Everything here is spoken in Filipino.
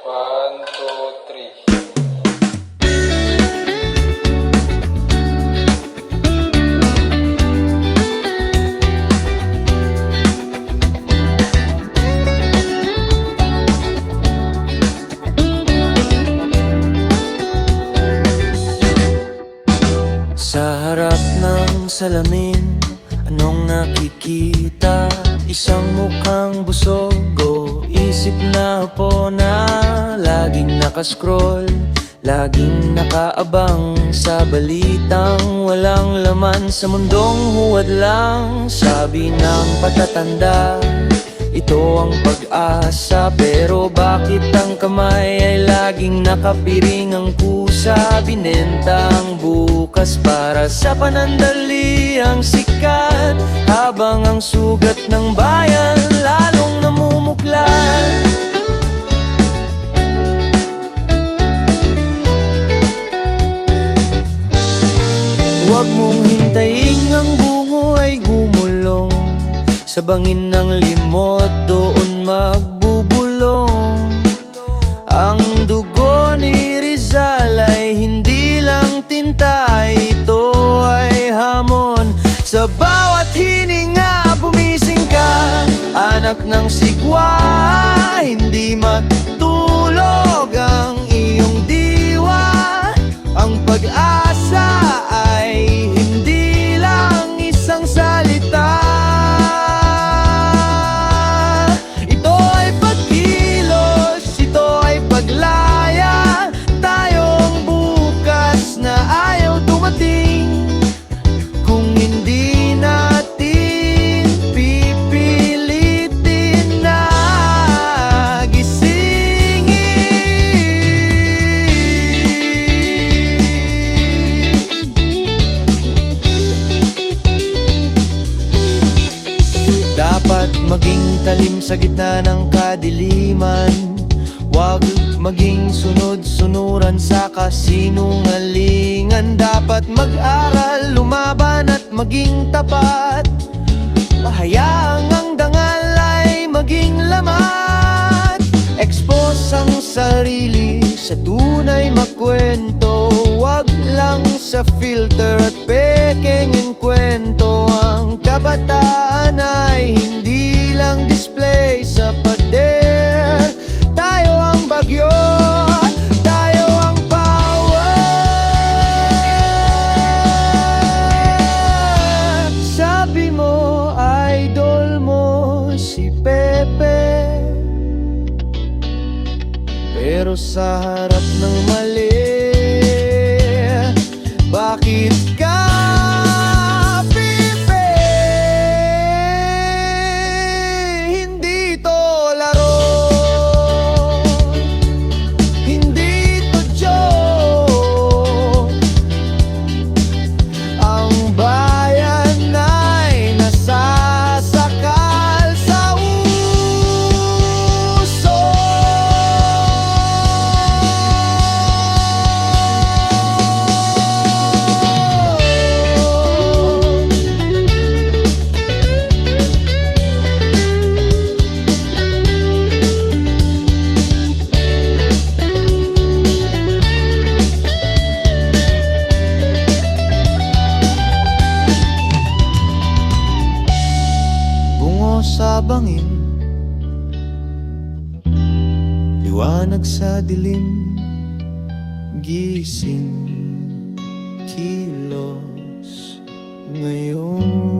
One, two, three. Sa harap ng salamin, anong nakikita? Isang mukhang busog o isip na po na laging nakascroll, laging nakaabang sa balitang walang laman. Sa mundong huwad lang, sabi ng patatanda, ito ang pag-asa. Pero bakit ang kamay ay laging nakapiring? Ang pusa binenta ang bukas para sa panandali ang sikat, habang ang sugat ng bayan lalong namumuklat. Huwag mong hintayin ang bungo ay gumulong sa bangin ng limot, doon magbubulong. Ang dugo ni Rizal ay hindi lang tinta, ito ay hamon. Sa bawat hininga bumising ka, anak ng sigwa. Hindi matulog ang iyong diwa. Ang pag-asa ay hindi lang isang salita. Dapat maging talim sa gitna ng kadiliman. Huwag maging sunod-sunuran sa kasinungalingan. Dapat mag-aral, lumaban at maging tapat. Pahayaang ang dangal ay maging lamat. Expose ang sarili sa tunay makwento. Huwag lang sa filter at pekeng kwento. Ang kabataan ay hindi lang display sa pader. Tayo ang bagyo, tayo ang power. Sabi mo, idol mo si Pepe, pero sa harap ng mali, bakit ka pipe? Hindi to laro, hindi to joke. Ang bayan ay nasasakal sa uso. Bungo sa bangin, liwanag sa dilim, gising, kilos ngayon.